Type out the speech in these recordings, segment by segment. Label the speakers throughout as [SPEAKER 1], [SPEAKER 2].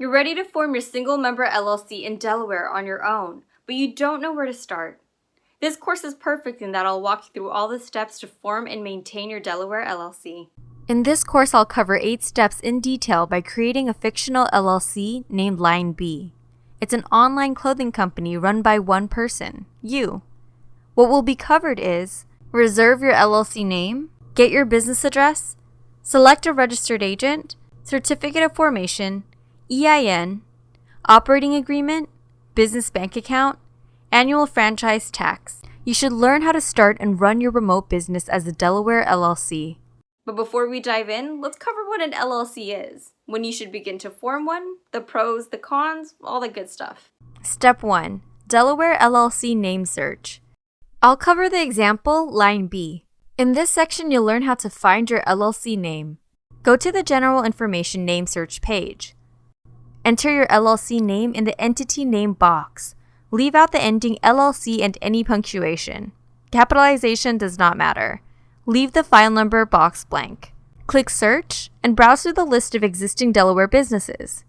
[SPEAKER 1] You're ready to form your single-member LLC in Delaware on your own, but you don't know where to start. This course is perfect in that I'll walk you through all the steps to form and maintain your Delaware LLC. In this course, I'll cover 8 steps in detail by creating a fictional LLC named Line B. It's an online clothing company run by one person, you. What will be covered is reserve your LLC name, get your business address, select a registered agent, certificate of formation, EIN, operating agreement, business bank account, annual franchise tax. You should learn how to start and run your remote business as a Delaware LLC. But before we dive in, let's cover what an LLC is, when you should begin to form one, the pros, the cons, all the good stuff. Step 1. Delaware LLC name search. I'll cover the example, Line B. In this section, you'll learn how to find your LLC name. Go to the General Information Name Search page. Enter your LLC name in the Entity Name box. Leave out the ending LLC and any punctuation. Capitalization does not matter. Leave the file number box blank. Click Search and browse through the list of existing Delaware businesses.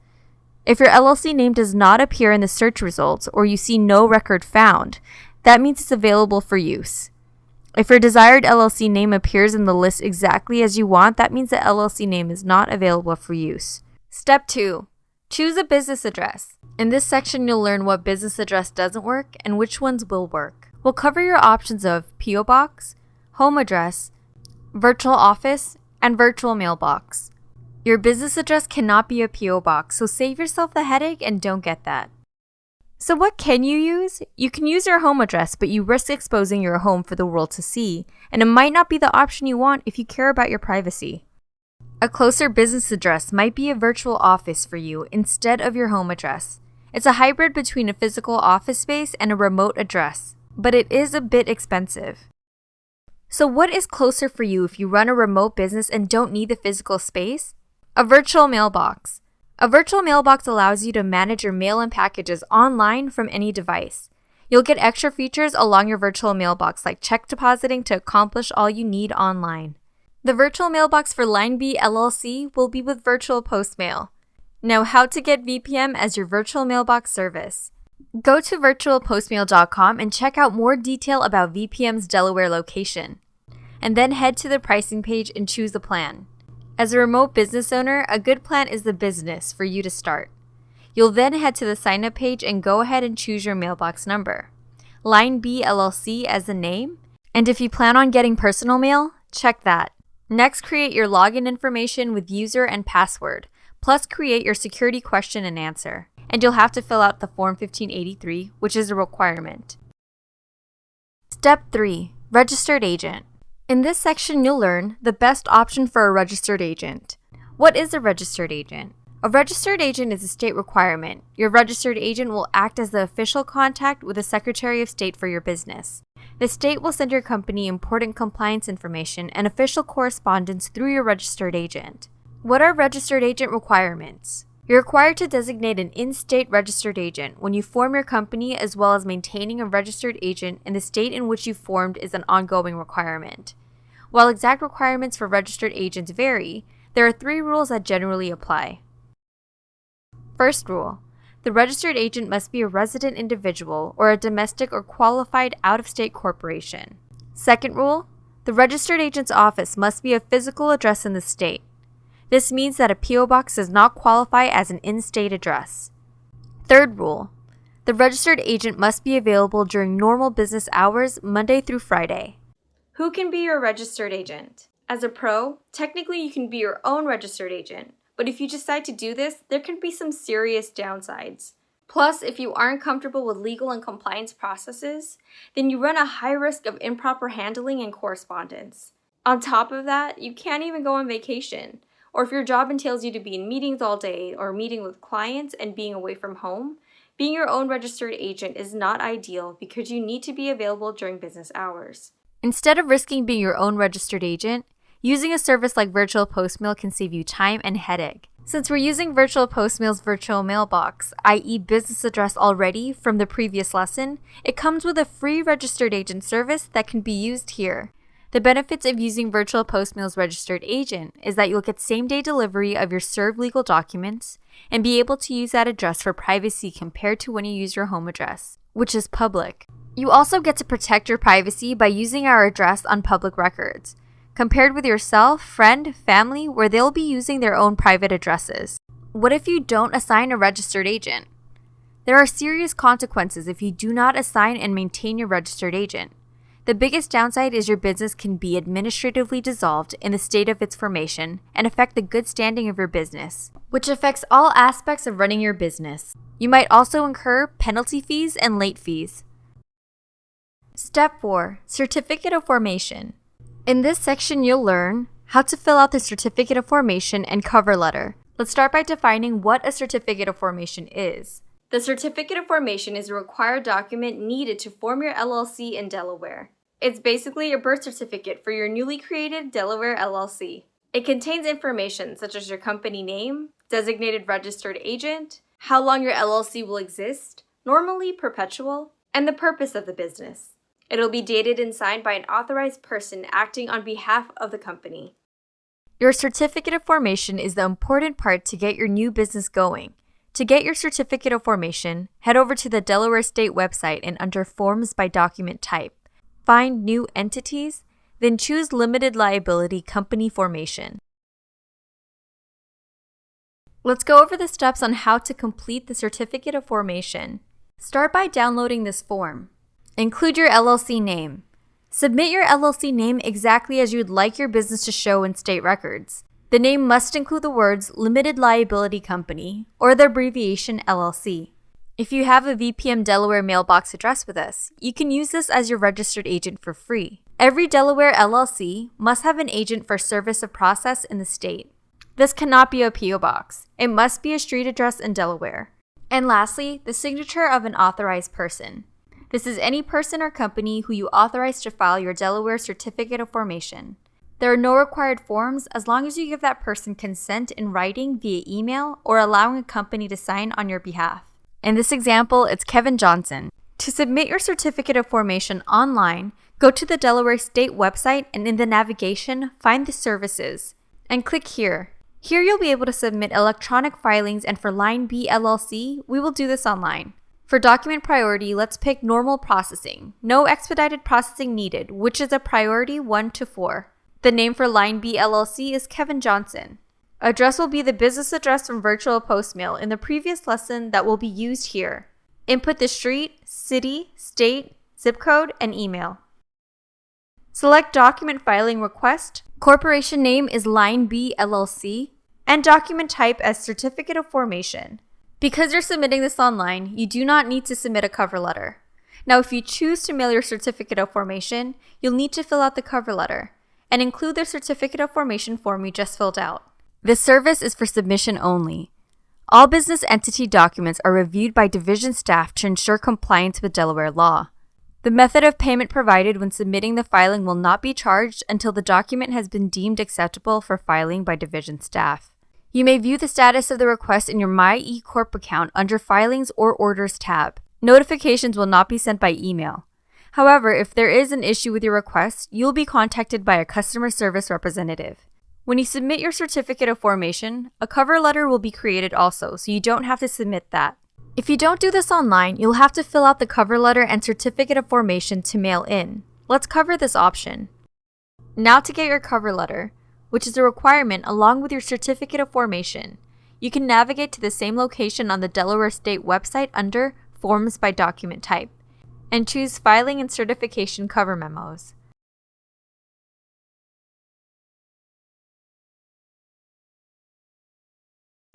[SPEAKER 1] If your LLC name does not appear in the search results or you see no record found, that means it's available for use. If your desired LLC name appears in the list exactly as you want, that means the LLC name is not available for use. Step 2. Choose a business address. In this section, you'll learn what business address doesn't work and which ones will work. We'll cover your options of P.O. Box, home address, virtual office, and virtual mailbox. Your business address cannot be a P.O. Box, so save yourself the headache and don't get that. So what can you use? You can use your home address, but you risk exposing your home for the world to see, and it might not be the option you want if you care about your privacy. A closer business address might be a virtual office for you instead of your home address. It's a hybrid between a physical office space and a remote address, but it is a bit expensive. So what is closer for you if you run a remote business and don't need the physical space? A virtual mailbox. A virtual mailbox allows you to manage your mail and packages online from any device. You'll get extra features along your virtual mailbox like check depositing to accomplish all you need online. The virtual mailbox for Line B LLC will be with Virtual Postmail. Now, how to get VPM as your virtual mailbox service. Go to virtualpostmail.com and check out more detail about VPM's Delaware location. And then head to the pricing page and choose a plan. As a remote business owner, a good plan is the business for you to start. You'll then head to the sign up page and go ahead and choose your mailbox number. Line B LLC as the name. And if you plan on getting personal mail, check that. Next, create your login information with user and password, plus create your security question and answer. And you'll have to fill out the Form 1583, which is a requirement. Step 3. Registered Agent. In this section, you'll learn the best option for a registered agent. What is a registered agent? A registered agent is a state requirement. Your registered agent will act as the official contact with the Secretary of State for your business. The state will send your company important compliance information and official correspondence through your registered agent. What are registered agent requirements? You're required to designate an in-state registered agent when you form your company, as well as maintaining a registered agent in the state in which you formed is an ongoing requirement. While exact requirements for registered agents vary, there are 3 rules that generally apply. First rule. The registered agent must be a resident individual or a domestic or qualified out-of-state corporation. Second rule. The registered agent's office must be a physical address in the state. This means that a P.O. Box does not qualify as an in-state address. Third rule. The registered agent must be available during normal business hours, Monday through Friday. Who can be your registered agent? As a pro, technically you can be your own registered agent, but if you decide to do this, there can be some serious downsides. Plus, if you aren't comfortable with legal and compliance processes, then you run a high risk of improper handling and correspondence. On top of that, you can't even go on vacation. Or if your job entails you to be in meetings all day or meeting with clients and being away from home, being your own registered agent is not ideal because you need to be available during business hours. Instead of risking being your own registered agent, using a service like Virtual Postmail can save you time and headache. Since we're using Virtual Postmail's virtual mailbox, i.e. business address already from the previous lesson, it comes with a free registered agent service that can be used here. The benefits of using Virtual Postmail's registered agent is that you'll get same-day delivery of your served legal documents and be able to use that address for privacy compared to when you use your home address, which is public. You also get to protect your privacy by using our address on public records, compared with yourself, friend, family, where they'll be using their own private addresses. What if you don't assign a registered agent? There are serious consequences if you do not assign and maintain your registered agent. The biggest downside is your business can be administratively dissolved in the state of its formation and affect the good standing of your business, which affects all aspects of running your business. You might also incur penalty fees and late fees. Step 4. Certificate of Formation. In this section, you'll learn how to fill out the Certificate of Formation and cover letter. Let's start by defining what a Certificate of Formation is. The Certificate of Formation is a required document needed to form your LLC in Delaware. It's basically a birth certificate for your newly created Delaware LLC. It contains information such as your company name, designated registered agent, how long your LLC will exist, normally perpetual, and the purpose of the business. It'll be dated and signed by an authorized person acting on behalf of the company. Your Certificate of Formation is the important part to get your new business going. To get your Certificate of Formation, head over to the Delaware State website and under Forms by Document Type, find New Entities, then choose Limited Liability Company Formation. Let's go over the steps on how to complete the Certificate of Formation. Start by downloading this form. Include your LLC name. Submit your LLC name exactly as you'd like your business to show in state records. The name must include the words Limited Liability Company or the abbreviation LLC. If you have a VPM Delaware mailbox address with us, you can use this as your registered agent for free. Every Delaware LLC must have an agent for service of process in the state. This cannot be a PO box. It must be a street address in Delaware. And lastly, the signature of an authorized person. This is any person or company who you authorize to file your Delaware Certificate of Formation. There are no required forms as long as you give that person consent in writing via email or allowing a company to sign on your behalf. In this example, it's Kevin Johnson. To submit your Certificate of Formation online, go to the Delaware State website and in the navigation, find the services and click here. Here you'll be able to submit electronic filings, and for Line B LLC, we will do this online. For document priority, let's pick normal processing. No expedited processing needed, which is a priority 1 to 4. The name for Line B LLC is Kevin Johnson. Address will be the business address from Virtual Postmail in the previous lesson that will be used here. Input the street, city, state, zip code, and email. Select Document Filing Request. Corporation name is Line B LLC, and document type as Certificate of Formation. Because you're submitting this online, you do not need to submit a cover letter. Now, if you choose to mail your Certificate of Formation, you'll need to fill out the cover letter and include the Certificate of Formation form you just filled out. This service is for submission only. All business entity documents are reviewed by division staff to ensure compliance with Delaware law. The method of payment provided when submitting the filing will not be charged until the document has been deemed acceptable for filing by division staff. You may view the status of the request in your My eCorp account under Filings or Orders tab. Notifications will not be sent by email. However, if there is an issue with your request, you will be contacted by a customer service representative. When you submit your Certificate of Formation, a cover letter will be created also, so you don't have to submit that. If you don't do this online, you'll have to fill out the cover letter and Certificate of Formation to mail in. Let's cover this option. Now to get your cover letter, which is a requirement along with your Certificate of Formation, you can navigate to the same location on the Delaware State website under Forms by Document Type and choose Filing and Certification Cover Memos.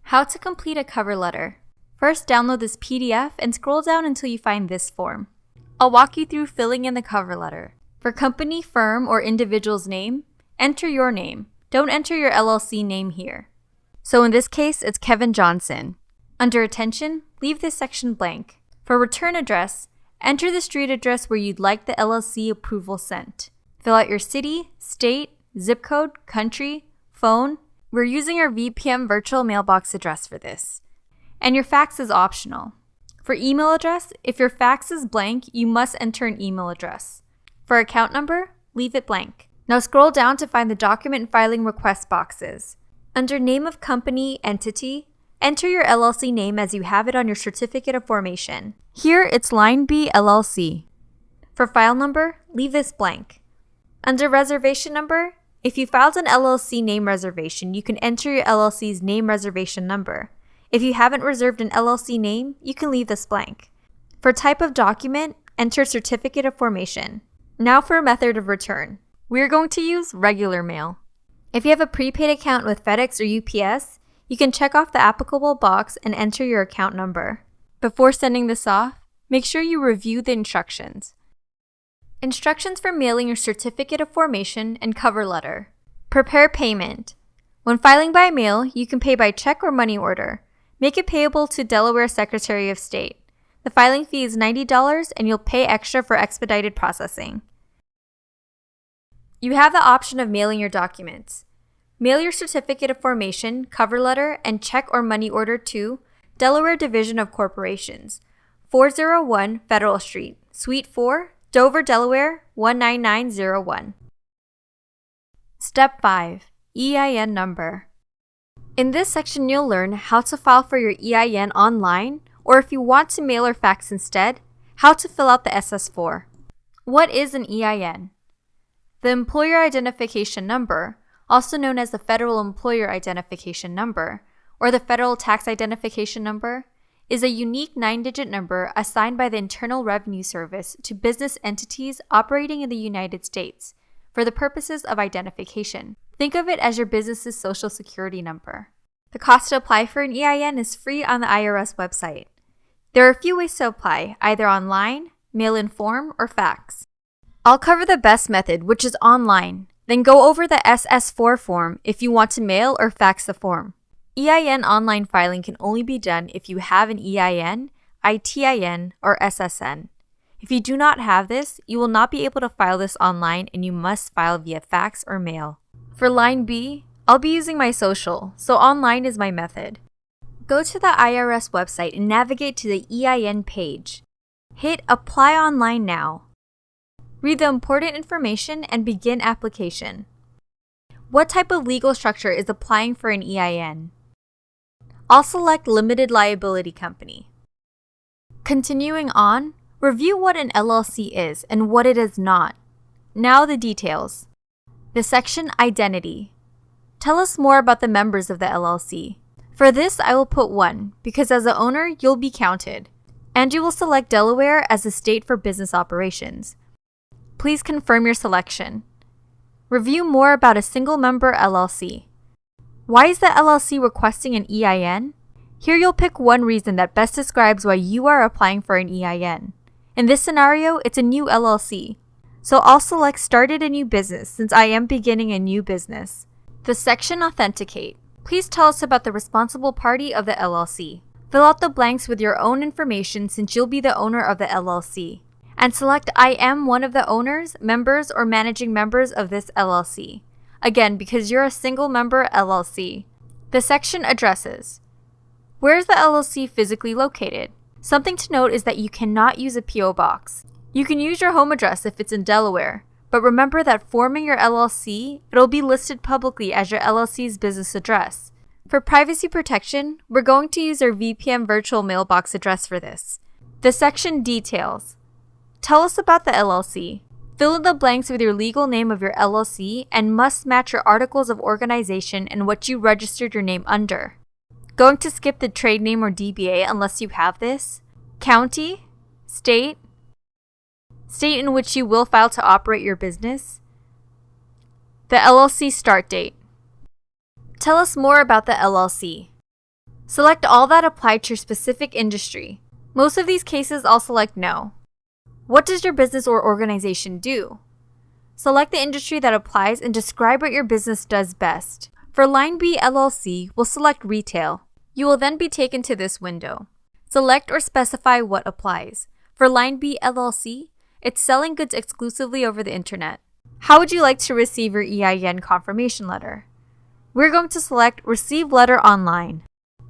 [SPEAKER 1] How to complete a cover letter. First, download this PDF and scroll down until you find this form. I'll walk you through filling in the cover letter. For company, firm, or individual's name, enter your name. Don't enter your LLC name here. So in this case, it's Kevin Johnson. Under Attention, leave this section blank. For return address, enter the street address where you'd like the LLC approval sent. Fill out your city, state, zip code, country, phone. We're using our VPM virtual mailbox address for this. And your fax is optional. For email address, if your fax is blank, you must enter an email address. For account number, leave it blank. Now scroll down to find the document filing request boxes. Under Name of Company, Entity, enter your LLC name as you have it on your certificate of formation. Here it's Line B LLC. For file number, leave this blank. Under reservation number, if you filed an LLC name reservation, you can enter your LLC's name reservation number. If you haven't reserved an LLC name, you can leave this blank. For type of document, enter certificate of formation. Now for a method of return. We're going to use regular mail. If you have a prepaid account with FedEx or UPS, you can check off the applicable box and enter your account number. Before sending this off, make sure you review the instructions. Instructions for mailing your certificate of formation and cover letter. Prepare payment. When filing by mail, you can pay by check or money order. Make it payable to Delaware Secretary of State. The filing fee is $90 and you'll pay extra for expedited processing. You have the option of mailing your documents. Mail your certificate of formation, cover letter, and check or money order to Delaware Division of Corporations, 401 Federal Street, Suite 4, Dover, Delaware, 19901. Step 5. EIN number. In this section, you'll learn how to file for your EIN online, or if you want to mail or fax instead, how to fill out the SS4. What is an EIN? The Employer Identification Number, also known as the Federal Employer Identification Number, or the Federal Tax Identification Number, is a unique 9-digit number assigned by the Internal Revenue Service to business entities operating in the United States for the purposes of identification. Think of it as your business's social security number. The cost to apply for an EIN is free on the IRS website. There are a few ways to apply, either online, mail-in form, or fax. I'll cover the best method, which is online, then go over the SS4 form if you want to mail or fax the form. EIN online filing can only be done if you have an EIN, ITIN, or SSN. If you do not have this, you will not be able to file this online and you must file via fax or mail. For line B, I'll be using my social, so online is my method. Go to the IRS website and navigate to the EIN page. Hit Apply Online Now. Read the important information and begin application. What type of legal structure is applying for an EIN? I'll select Limited Liability Company. Continuing on, review what an LLC is and what it is not. Now the details. The section Identity. Tell us more about the members of the LLC. For this, I will put 1, because as the owner, you'll be counted. And you will select Delaware as the state for business operations. Please confirm your selection. Review more about a single-member LLC. Why is the LLC requesting an EIN? Here you'll pick one reason that best describes why you are applying for an EIN. In this scenario, it's a new LLC. So I'll select Started a New Business since I am beginning a new business. The section Authenticate. Please tell us about the responsible party of the LLC. Fill out the blanks with your own information since you'll be the owner of the LLC. And select I am one of the owners, members, or managing members of this LLC. Again, because you're a single member LLC. The section Addresses. Where is the LLC physically located? Something to note is that you cannot use a PO box. You can use your home address if it's in Delaware, but remember that forming your LLC, it'll be listed publicly as your LLC's business address. For privacy protection, we're going to use our VPN virtual mailbox address for this. The section Details. Tell us about the LLC. Fill in the blanks with your legal name of your LLC and must match your articles of organization and what you registered your name under. Going to skip the trade name or DBA unless you have this. County, state in which you will file to operate your business. The LLC start date. Tell us more about the LLC. Select all that apply to your specific industry. Most of these cases I'll select no. What does your business or organization do? Select the industry that applies and describe what your business does best. For line B LLC, we'll select Retail. You will then be taken to this window. Select or specify what applies. For line B LLC, it's selling goods exclusively over the internet. How would you like to receive your EIN confirmation letter? We're going to select Receive Letter Online.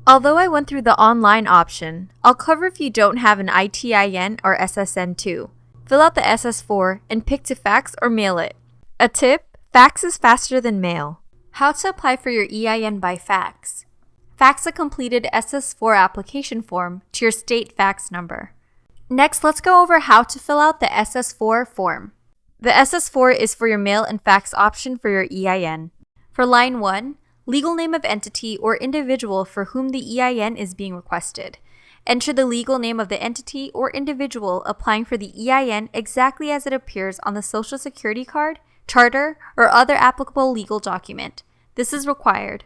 [SPEAKER 1] Although I went through the online option, I'll cover if you don't have an ITIN or SSN too. Fill out the SS4 and pick to fax or mail it. A tip, Fax is faster than mail. How to apply for your EIN by fax. Fax a completed SS4 application form to your state fax number. Next, let's go over how to fill out the SS4 form. The SS4 is for your mail and fax option for your EIN. For line 1, legal name of entity or individual for whom the EIN is being requested. Enter the legal name of the entity or individual applying for the EIN exactly as it appears on the Social Security card, charter, or other applicable legal document. This is required.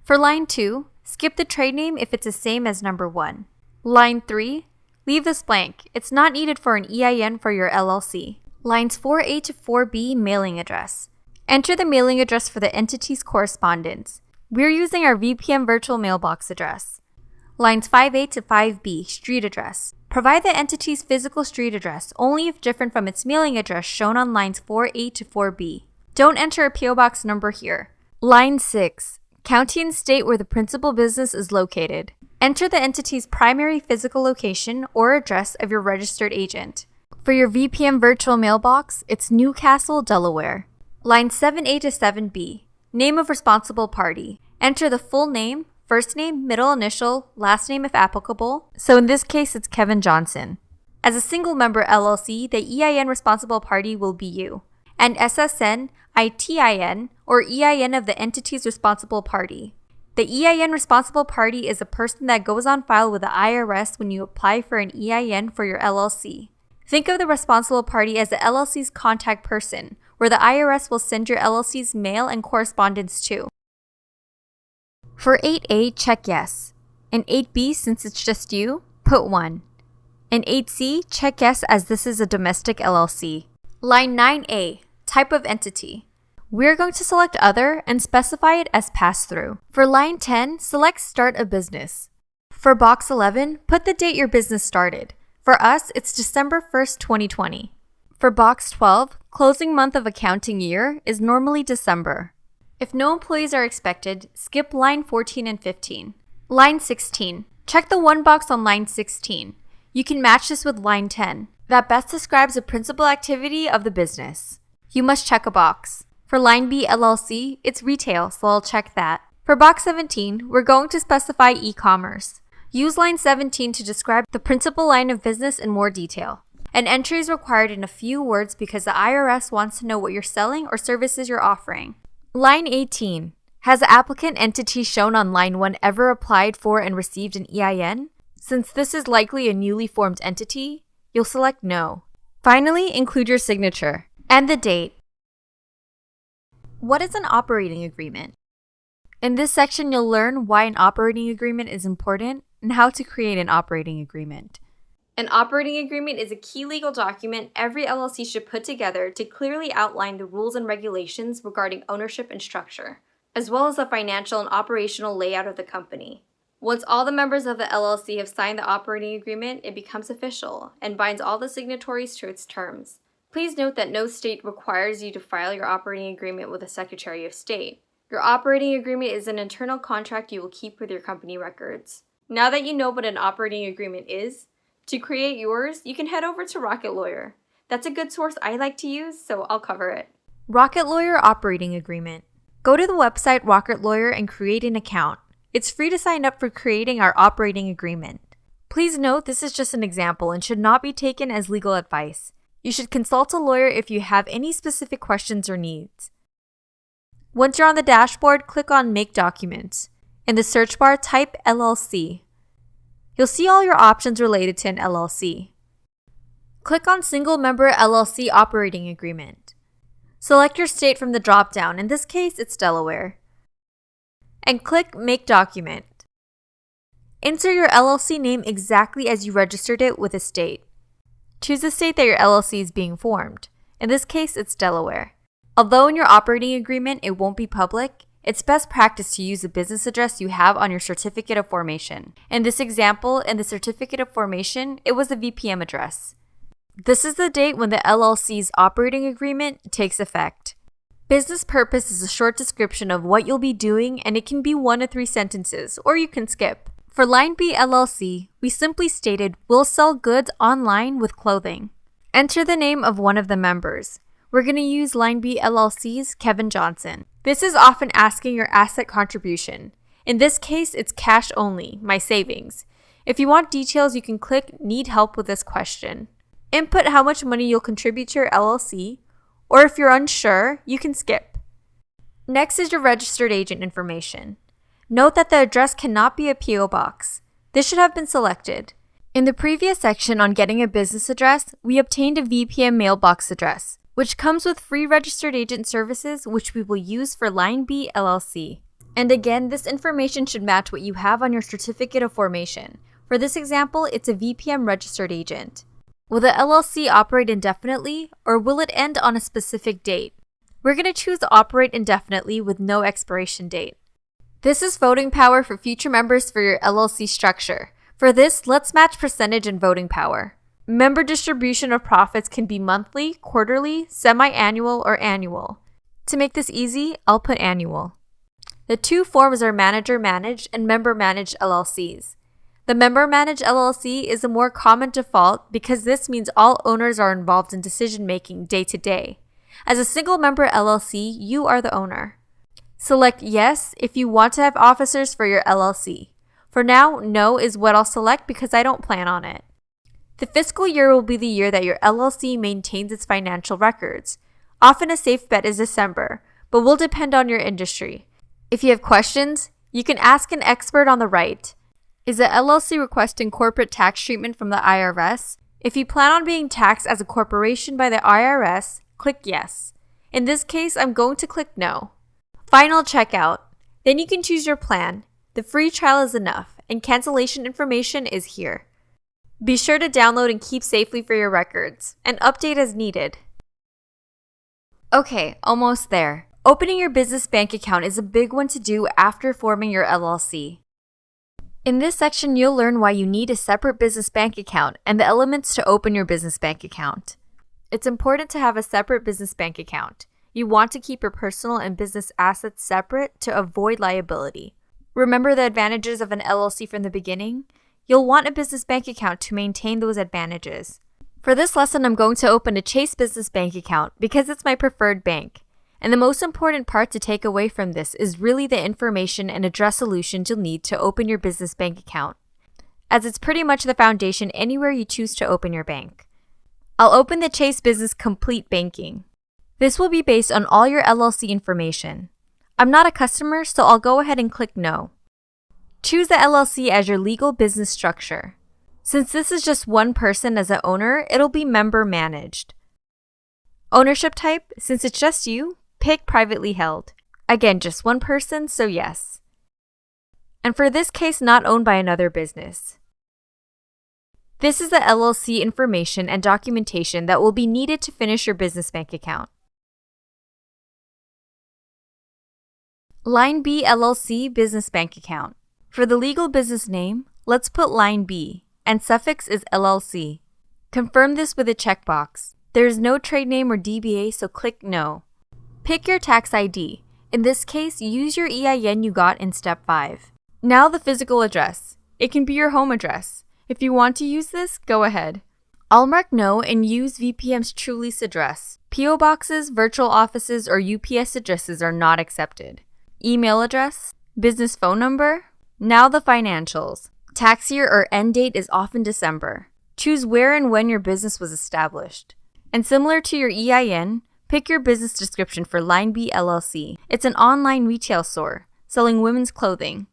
[SPEAKER 1] For line 2, skip the trade name if it's the same as number 1. Line 3, leave this blank. It's not needed for an EIN for your LLC. Lines 4A to 4B, mailing address. Enter the mailing address for the entity's correspondence. We're using our VPM virtual mailbox address. Lines 5A to 5B, street address. Provide the entity's physical street address only if different from its mailing address shown on lines 4A to 4B. Don't enter a PO box number here. Line 6, county and state where the principal business is located. Enter the entity's primary physical location or address of your registered agent. For your VPM virtual mailbox, it's Newcastle, Delaware. Line 7A to 7B, name of responsible party. Enter the full name, first name, middle initial, last name if applicable. So in this case, it's Kevin Johnson. As a single member LLC, the EIN responsible party will be you. And SSN, ITIN, or EIN of the entity's responsible party. The EIN responsible party is a person that goes on file with the IRS when you apply for an EIN for your LLC. Think of the responsible party as the LLC's contact person, where the IRS will send your LLC's mail and correspondence to. For 8A, check yes. In 8B, since it's just you, put 1. In 8C, check yes as this is a domestic LLC. Line 9A, type of entity. We're going to select other and specify it as pass-through. For line 10, select start a business. For box 11, put the date your business started. For us, it's December 1st, 2020. For box 12, closing month of accounting year is normally December. If no employees are expected, skip line 14 and 15. Line 16, check the one box on line 16. You can match this with line 10. That best describes the principal activity of the business. You must check a box. For line B LLC, it's retail, so I'll check that. For box 17, we're going to specify e-commerce. Use line 17 to describe the principal line of business in more detail. An entry is required in a few words because the IRS wants to know what you're selling or services you're offering. Line 18. Has the applicant entity shown on line 1 ever applied for and received an EIN? Since this is likely a newly formed entity, you'll select no. Finally, include your signature and the date. What is an operating agreement? In this section, you'll learn why an operating agreement is important and how to create an operating agreement. An operating agreement is a key legal document every LLC should put together to clearly outline the rules and regulations regarding ownership and structure, as well as the financial and operational layout of the company. Once all the members of the LLC have signed the operating agreement, it becomes official and binds all the signatories to its terms. Please note that no state requires you to file your operating agreement with the Secretary of State. Your operating agreement is an internal contract you will keep with your company records. Now that you know what an operating agreement is, to create yours, you can head over to Rocket Lawyer. That's a good source I like to use, so I'll cover it. Rocket Lawyer Operating Agreement. Go to the website Rocket Lawyer and create an account. It's free to sign up for creating our operating agreement. Please note this is just an example and should not be taken as legal advice. You should consult a lawyer if you have any specific questions or needs. Once you're on the dashboard, click on Make Documents. In the search bar, type LLC. You'll see all your options related to an LLC. Click on Single Member LLC Operating Agreement. Select your state from the drop-down. In this case, it's Delaware. And click Make Document. Enter your LLC name exactly as you registered it with a state. Choose the state that your LLC is being formed. In this case, it's Delaware. Although in your operating agreement it won't be public, it's best practice to use the business address you have on your certificate of formation. In this example, in the certificate of formation, it was the VPM address. This is the date when the LLC's operating agreement takes effect. Business purpose is a short description of what you'll be doing, and it can be 1 to 3 sentences, or you can skip. For line B LLC, we simply stated we'll sell goods online with clothing. Enter the name of one of the members. We're going to use Line B LLC's Kevin Johnson. This is often asking your asset contribution. In this case, it's cash only, my savings. If you want details, you can click Need help with this question. Input how much money you'll contribute to your LLC, or if you're unsure, you can skip. Next is your registered agent information. Note that the address cannot be a PO box. This should have been selected. In the previous section on getting a business address, we obtained a VPM mailbox address, which comes with free registered agent services, which we will use for Line B LLC. And again, this information should match what you have on your certificate of formation. For this example, it's a VPM registered agent. Will the LLC operate indefinitely, or will it end on a specific date? We're going to choose operate indefinitely with no expiration date. This is voting power for future members for your LLC structure. For this, let's match percentage and voting power. Member distribution of profits can be monthly, quarterly, semi-annual, or annual. To make this easy, I'll put annual. The two forms are manager-managed and member-managed LLCs. The member-managed LLC is a more common default because this means all owners are involved in decision-making day to day. As a single-member LLC, you are the owner. Select Yes if you want to have officers for your LLC. For now, No is what I'll select because I don't plan on it. The fiscal year will be the year that your LLC maintains its financial records. Often a safe bet is December, but will depend on your industry. If you have questions, you can ask an expert on the right. Is the LLC requesting corporate tax treatment from the IRS? If you plan on being taxed as a corporation by the IRS, click Yes. In this case, I'm going to click No. Final checkout. Then you can choose your plan. The free trial is enough, and cancellation information is here. Be sure to download and keep safely for your records, and update as needed. Okay, almost there. Opening your business bank account is a big one to do after forming your LLC. In this section, you'll learn why you need a separate business bank account and the elements to open your business bank account. It's important to have a separate business bank account. You want to keep your personal and business assets separate to avoid liability. Remember the advantages of an LLC from the beginning? You'll want a business bank account to maintain those advantages. For this lesson, I'm going to open a Chase business bank account because it's my preferred bank. And the most important part to take away from this is really the information and address solutions you'll need to open your business bank account, as it's pretty much the foundation anywhere you choose to open your bank. I'll open the Chase Business Complete Banking. This will be based on all your LLC information. I'm not a customer, so I'll go ahead and click No. Choose the LLC as your legal business structure. Since this is just one person as an owner, it'll be member managed. Ownership type, since it's just you, pick privately held. Again, just one person, so yes. And for this case, not owned by another business. This is the LLC information and documentation that will be needed to finish your business bank account. Line B LLC Business Bank Account. For the legal business name, let's put Line B, and suffix is LLC. Confirm this with a checkbox. There is no trade name or DBA, so click No. Pick your tax ID. In this case, use your EIN you got in Step 5. Now the physical address. It can be your home address. If you want to use this, go ahead. I'll mark No and use VPM's True Lease address. PO boxes, virtual offices, or UPS addresses are not accepted. Email address, business phone number. Now the financials. Tax year or end date is often December. Choose where and when your business was established. And similar to your EIN, pick your business description for Line B LLC. It's an online retail store selling women's clothing.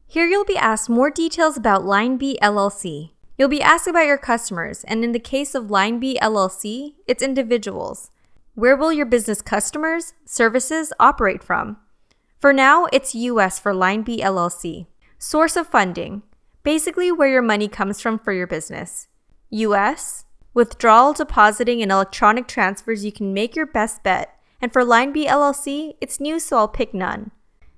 [SPEAKER 1] Here you'll be asked more details about Line B LLC. You'll be asked about your customers, and in the case of Line B LLC, it's individuals. Where will your business customers, services operate from? For now, it's US for Line B LLC. Source of funding. Basically where your money comes from for your business. US. Withdrawal, depositing, and electronic transfers, you can make your best bet. And for Line B LLC, it's new, so I'll pick none.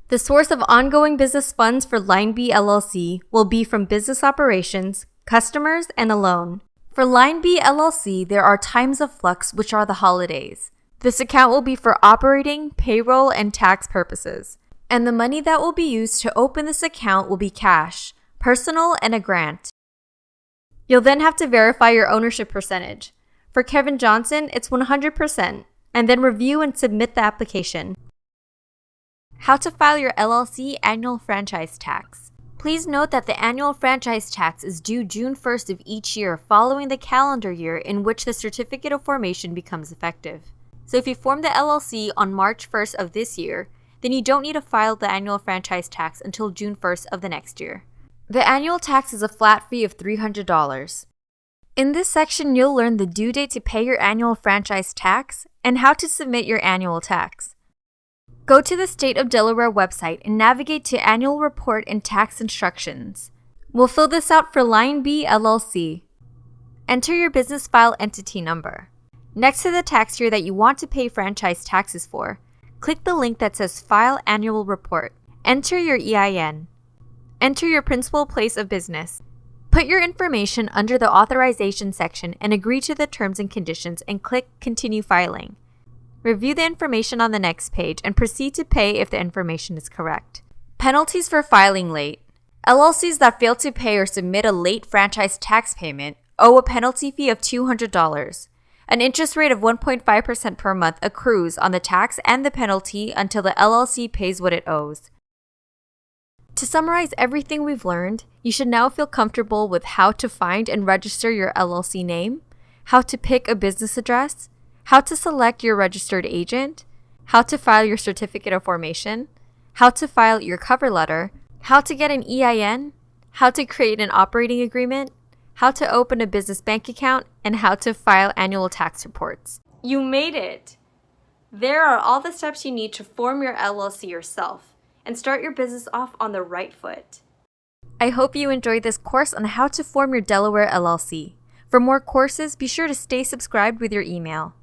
[SPEAKER 1] The source of ongoing business funds for Line B LLC will be from business operations, customers, and a loan. For Line B LLC, there are times of flux, which are the holidays. This account will be for operating, payroll, and tax purposes. And the money that will be used to open this account will be cash, personal, and a grant. You'll then have to verify your ownership percentage. For Kevin Johnson, it's 100%. and then review and submit the application. How to file your LLC annual franchise tax. Please note that the annual franchise tax is due June 1st of each year following the calendar year in which the certificate of formation becomes effective. So if you form the LLC on March 1st of this year, then you don't need to file the annual franchise tax until June 1st of the next year. The annual tax is a flat fee of $300. In this section, you'll learn the due date to pay your annual franchise tax and how to submit your annual tax. Go to the State of Delaware website and navigate to Annual Report and Tax Instructions. We'll fill this out for Line B LLC. Enter your business file entity number. Next to the tax year that you want to pay franchise taxes for, click the link that says File Annual Report. Enter your EIN. Enter your principal place of business. Put your information under the Authorization section and agree to the terms and conditions and click Continue Filing. Review the information on the next page and proceed to pay if the information is correct. Penalties for filing late. LLCs that fail to pay or submit a late franchise tax payment owe a penalty fee of $200. An interest rate of 1.5% per month accrues on the tax and the penalty until the LLC pays what it owes. To summarize everything we've learned, you should now feel comfortable with how to find and register your LLC name, how to pick a business address, how to select your registered agent, how to file your certificate of formation, how to file your cover letter, how to get an EIN, how to create an operating agreement, how to open a business bank account, and how to file annual tax reports. You made it! There are all the steps you need to form your LLC yourself and start your business off on the right foot. I hope you enjoyed this course on how to form your Delaware LLC. For more courses, be sure to stay subscribed with your email.